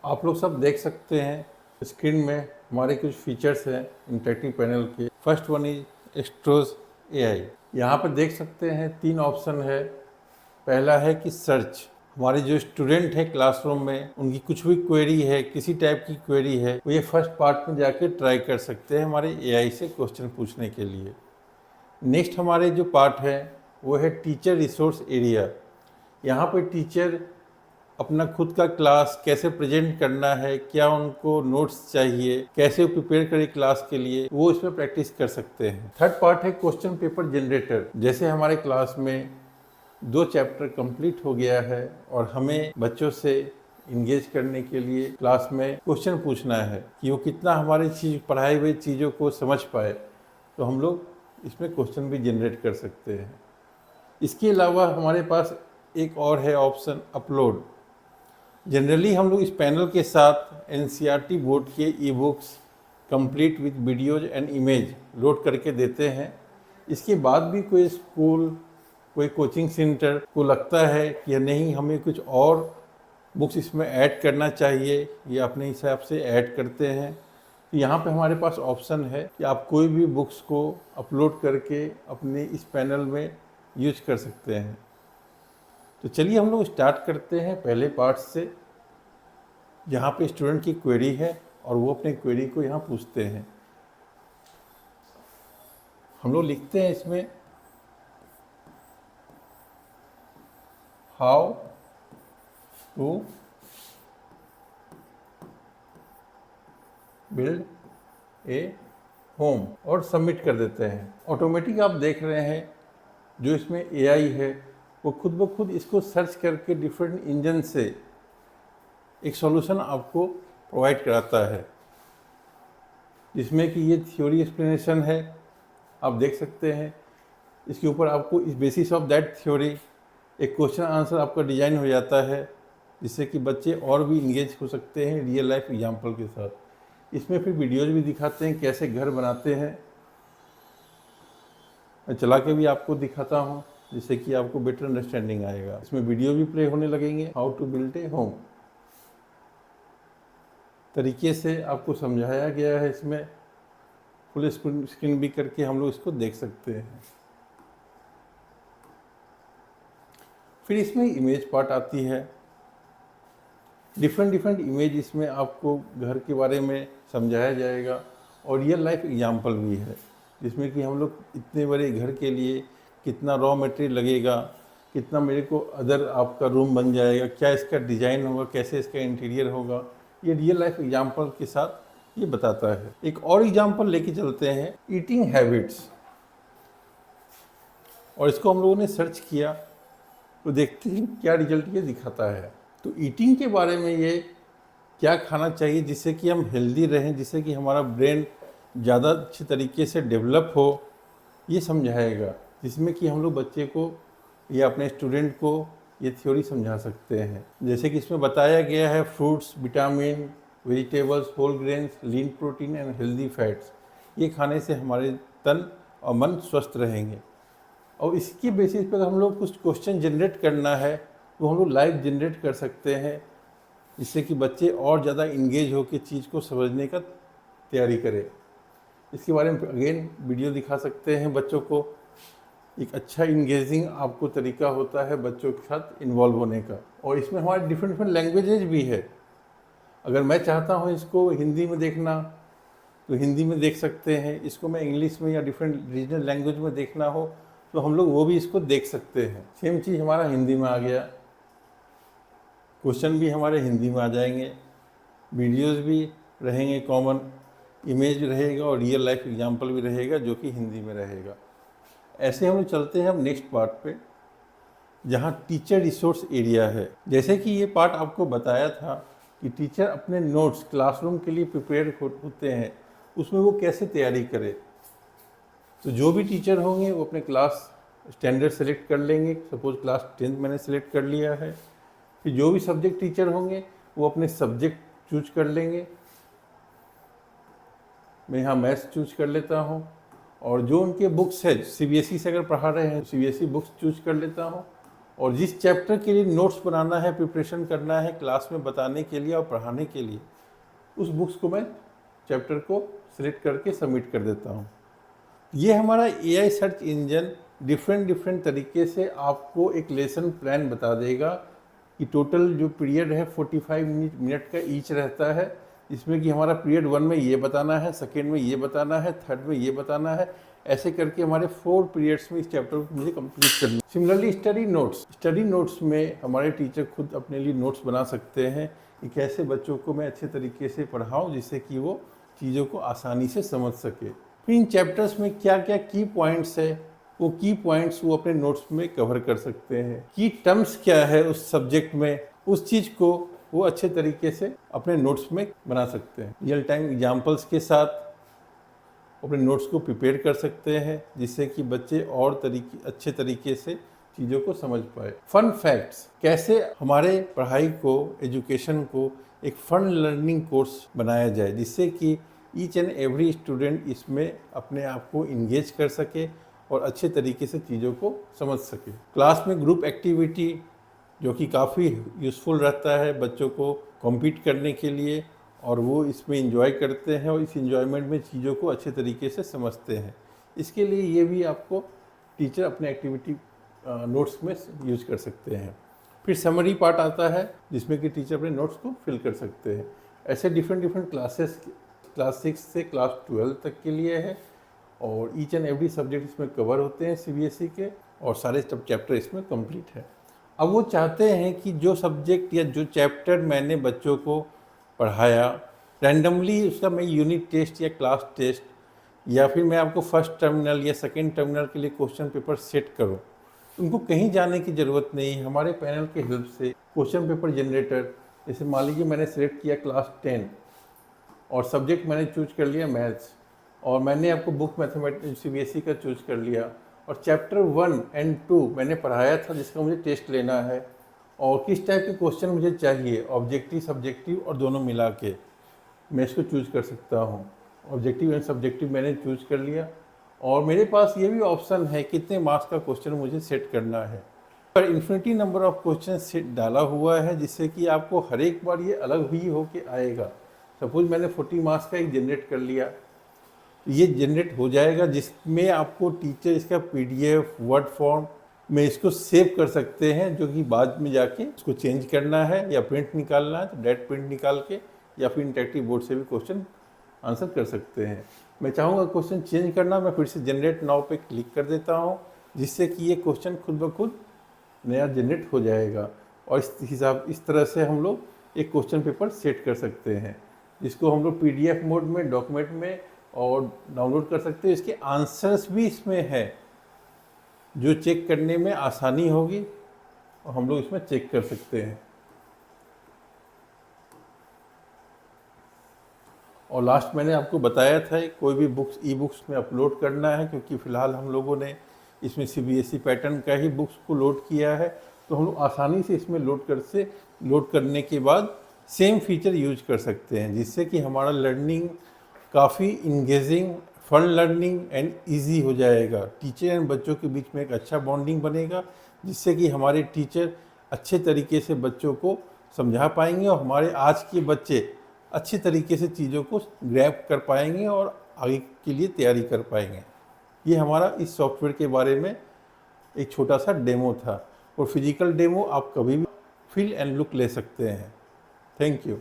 आप लोग सब देख सकते हैं स्क्रीन में हमारे कुछ फीचर्स हैं इंटरेक्टिव पैनल के। First one is Extros AI. यहाँ पर देख सकते हैं 3 ऑप्शन है। पहला है कि सर्च। हमारे जो स्टूडेंट है क्लासरूम में उनकी कुछ भी क्वेरी है, किसी टाइप की क्वेरी है, वो ये फर्स्ट पार्ट में जाके ट्राई कर सकते हैं हमारे एआई से क्वेश्चन पूछने के लिए। नेक्स्ट हमारे जो पार्ट है वो है टीचर रिसोर्स एरिया। यहाँ पर टीचर अपना खुद का क्लास कैसे प्रेजेंट करना है, क्या उनको नोट्स चाहिए, कैसे वो प्रिपेयर करें क्लास के लिए, वो इसमें प्रैक्टिस कर सकते हैं। थर्ड पार्ट है क्वेश्चन पेपर जनरेटर। जैसे हमारे क्लास में 2 चैप्टर कंप्लीट हो गया है और हमें बच्चों से इंगेज करने के लिए क्लास में क्वेश्चन पूछना है कि वो कितना हमारी पढ़ाई हुई चीज़ों को समझ पाए, तो हम लोग इसमें क्वेश्चन भी जनरेट कर सकते हैं। इसके अलावा हमारे पास एक और है ऑप्शन अपलोड। जनरली हम लोग इस पैनल के साथ एनसीईआरटी बोर्ड के e books complete with videos and image load करके देते हैं। इसके बाद भी कोई स्कूल, कोई कोचिंग सेंटर को लगता है कि नहीं हमें कुछ और बुक्स इसमें ऐड करना चाहिए, ये अपने हिसाब से ऐड करते हैं। तो यहाँ पे हमारे पास ऑप्शन है कि आप कोई भी बुक्स को अपलोड करके अपने इस पैनल में यूज कर सकते हैं। तो चलिए हम लोग स्टार्ट करते हैं पहले पार्ट से, जहाँ पे स्टूडेंट की क्वेरी है और वो अपने क्वेरी को यहाँ पूछते हैं। हम लोग लिखते हैं इसमें how to build a home और सबमिट कर देते हैं। ऑटोमेटिक आप देख रहे हैं जो इसमें एआई है वो खुद ब खुद इसको सर्च करके डिफरेंट इंजन से एक सॉल्यूशन आपको प्रोवाइड कराता है, जिसमें कि ये थ्योरी एक्सप्लेनेशन है, आप देख सकते हैं। इसके ऊपर आपको इस बेसिस ऑफ दैट थ्योरी एक क्वेश्चन आंसर आपका डिजाइन हो जाता है, जिससे कि बच्चे और भी इंगेज हो सकते हैं रियल लाइफ एग्जाम्पल के साथ। इसमें फिर वीडियोज भी दिखाते हैं कैसे घर बनाते हैं। मैं चला के भी आपको दिखाता हूँ जिससे कि आपको बेटर अंडरस्टैंडिंग आएगा। इसमें वीडियो भी प्ले होने लगेंगे, how to build a home तरीके से आपको समझाया गया है। इसमें फुल स्क्रीन भी करके हम लोग इसको देख सकते हैं। फिर इसमें इमेज पार्ट आती है। डिफरेंट इमेज इसमें आपको घर के बारे में समझाया जाएगा और रियल लाइफ एग्जाम्पल भी है, जिसमें कि हम लोग इतने बड़े घर के लिए कितना रॉ मटेरियल लगेगा, कितना मेरे को अदर आपका रूम बन जाएगा, क्या इसका डिज़ाइन होगा, कैसे इसका इंटीरियर होगा, ये रियल लाइफ एग्जाम्पल के साथ ये बताता है। एक और एग्जाम्पल लेके चलते हैं, ईटिंग हैबिट्स। और इसको हम लोगों ने सर्च किया तो देखते हैं क्या रिजल्ट ये दिखाता है। तो ईटिंग के बारे में ये क्या खाना चाहिए जिससे कि हम हेल्दी रहें, जिससे कि हमारा ब्रेन ज़्यादा अच्छे तरीके से डेवलप हो, ये समझाएगा, जिसमें कि हम लोग बच्चे को या अपने स्टूडेंट को ये थ्योरी समझा सकते हैं। जैसे कि इसमें बताया गया है fruits, vitamin, vegetables, whole grains, lean protein and healthy fats, ये खाने से हमारे तन और मन स्वस्थ रहेंगे। और इसकी बेसिस पर हम लोग कुछ क्वेश्चन जनरेट करना है तो हम लोग लाइव जनरेट कर सकते हैं, जिससे कि बच्चे और ज़्यादा इंगेज होकर चीज़ को समझने का तैयारी करें। इसके बारे में अगेन वीडियो दिखा सकते हैं बच्चों को। एक अच्छा इंगेजिंग आपको तरीका होता है बच्चों के साथ इन्वॉल्व होने का। और इसमें हमारे डिफरेंट लैंग्वेजेज भी है। अगर मैं चाहता हूँ इसको हिंदी में देखना तो हिंदी में देख सकते हैं, इसको मैं इंग्लिश में या डिफरेंट रीजनल लैंग्वेज में देखना हो तो हम लोग वो भी इसको देख सकते हैं। सेम चीज़ हमारा हिंदी में आ गया, क्वेश्चन भी हमारे हिंदी में आ जाएंगे, वीडियोस भी रहेंगे कॉमन, इमेज भी रहेगा और रियल लाइफ एग्जांपल भी रहेगा जो कि हिंदी में रहेगा। ऐसे हम चलते हैं अब नेक्स्ट पार्ट पे, जहाँ टीचर रिसोर्स एरिया है। जैसे कि ये पार्ट आपको बताया था कि टीचर अपने नोट्स क्लासरूम के लिए प्रिपेयर होते हैं, उसमें वो कैसे तैयारी करे। तो जो भी टीचर होंगे वो अपने क्लास स्टैंडर्ड सेलेक्ट कर लेंगे। सपोज क्लास 10th मैंने सेलेक्ट कर लिया है। फिर जो भी सब्जेक्ट टीचर होंगे वो अपने सब्जेक्ट चूज कर लेंगे। मैं यहाँ मैथ्स चूज कर लेता हूँ, और जो उनके बुक्स है सीबीएसई से अगर पढ़ा रहे हैं सीबीएसई बुक्स चूज कर लेता हूँ, और जिस चैप्टर के लिए नोट्स बनाना है, प्रिपरेशन करना है क्लास में बताने के लिए और पढ़ाने के लिए, उस बुक्स को मैं चैप्टर को सिलेक्ट करके सबमिट कर देता हूँ। ये हमारा AI सर्च इंजन डिफरेंट तरीके से आपको एक लेसन प्लान बता देगा कि टोटल जो पीरियड है 45 मिनट का ईच रहता है, इसमें कि हमारा पीरियड 1 में ये बताना है, सेकेंड में ये बताना है, थर्ड में ये बताना है, ऐसे करके हमारे 4 पीरियड्स में इस चैप्टर को मुझे कंप्लीट करना है। सिमिलरली स्टडी नोट्स में हमारे टीचर खुद अपने लिए नोट्स बना सकते हैं कि कैसे बच्चों को मैं अच्छे तरीके से पढ़ाऊँ जिससे कि वो चीज़ों को आसानी से समझ सके। फिर इन चैप्टर्स में क्या क्या की पॉइंट्स है, वो की पॉइंट्स वो अपने नोट्स में कवर कर सकते हैं। की टर्म्स क्या है उस सब्जेक्ट में, उस चीज़ को वो अच्छे तरीके से अपने नोट्स में बना सकते हैं। रियल टाइम एग्जाम्पल्स के साथ अपने नोट्स को प्रिपेयर कर सकते हैं जिससे कि बच्चे और अच्छे तरीके से चीज़ों को समझ पाए। फन फैक्ट्स, कैसे हमारे पढ़ाई को, एजुकेशन को एक फन लर्निंग कोर्स बनाया जाए जिससे कि ईच एंड एवरी स्टूडेंट इसमें अपने आप को इंगेज कर सके और अच्छे तरीके से चीज़ों को समझ सके। क्लास में ग्रुप एक्टिविटी जो कि काफ़ी यूज़फुल रहता है बच्चों को कॉम्पीट करने के लिए, और वो इसमें एंजॉय करते हैं और इस एंजॉयमेंट में चीज़ों को अच्छे तरीके से समझते हैं। इसके लिए ये भी आपको टीचर अपने एक्टिविटी नोट्स में यूज कर सकते हैं। फिर समरी पार्ट आता है जिसमें कि टीचर अपने नोट्स को फिल कर सकते हैं। ऐसे डिफरेंट क्लासेस क्लास 6 से क्लास 12 तक के लिए है और ईच एंड एवरी सब्जेक्ट इसमें कवर होते हैं CBSE के, और सारे चैप्टर इसमें कंप्लीट है। अब वो चाहते हैं कि जो सब्जेक्ट या जो चैप्टर मैंने बच्चों को पढ़ाया, रैंडमली उसका मैं यूनिट टेस्ट या क्लास टेस्ट या फिर मैं आपको फर्स्ट टर्मिनल या सेकेंड टर्मिनल के लिए क्वेश्चन पेपर सेट करूं, उनको कहीं जाने की ज़रूरत नहीं है। हमारे पैनल के हेल्प से क्वेश्चन पेपर जनरेटर, जैसे मान लीजिए मैंने सेलेक्ट किया क्लास 10 और सब्जेक्ट मैंने चूज कर लिया मैथ्स, और मैंने आपको बुक मैथमेटिक्स CBSE का चूज कर लिया, और चैप्टर 1 एंड 2 मैंने पढ़ाया था जिसका मुझे टेस्ट लेना है, और किस टाइप के क्वेश्चन मुझे चाहिए, ऑब्जेक्टिव सब्जेक्टिव और दोनों मिला के मैं इसको चूज कर सकता हूँ। ऑब्जेक्टिव एंड सब्जेक्टिव मैंने चूज कर लिया, और मेरे पास ये भी ऑप्शन है कितने मार्क्स का क्वेश्चन मुझे सेट करना है। पर infinity number of question set डाला हुआ है जिससे कि आपको हर एक बार ये अलग ही होके आएगा। सपोज मैंने 40 मार्क्स का एक जनरेट कर लिया, तो ये जनरेट हो जाएगा जिसमें आपको टीचर इसका PDF वर्ड फॉर्म में इसको सेव कर सकते हैं, जो कि बाद में जाके इसको चेंज करना है या प्रिंट निकालना है तो डायरेक्ट प्रिंट निकाल के या फिर इंटरेक्टिव बोर्ड से भी क्वेश्चन आंसर कर सकते हैं। मैं चाहूँगा क्वेश्चन चेंज करना, मैं फिर से जनरेट नाउ पे क्लिक कर देता हूँ जिससे कि ये क्वेश्चन खुद ब खुद नया जनरेट हो जाएगा, और इस तरह से हम लोग एक क्वेश्चन पेपर सेट कर सकते हैं जिसको हम लोग PDF मोड में, डॉक्यूमेंट में और डाउनलोड कर सकते हैं। इसके आंसर्स भी इसमें है जो चेक करने में आसानी होगी और हम लोग इसमें चेक कर सकते हैं। और लास्ट मैंने आपको बताया था कोई भी बुक्स ई-बुक्स में अपलोड करना है, क्योंकि फ़िलहाल हम लोगों ने इसमें CBSE पैटर्न का ही बुक्स को लोड किया है, तो हम लोग आसानी से इसमें लोड करने के बाद सेम फीचर यूज कर सकते हैं जिससे कि हमारा लर्निंग काफ़ी engaging, fun learning and easy हो जाएगा। टीचर एंड बच्चों के बीच में एक अच्छा बॉन्डिंग बनेगा जिससे कि हमारे टीचर अच्छे तरीके से बच्चों को समझा पाएंगे और हमारे आज के बच्चे अच्छे तरीके से चीज़ों को ग्रैब कर पाएंगे और आगे के लिए तैयारी कर पाएंगे। ये हमारा इस सॉफ्टवेयर के बारे में एक छोटा सा डेमो था, और फिजिकल डेमो आप कभी भी फील एंड लुक ले सकते हैं। Thank you.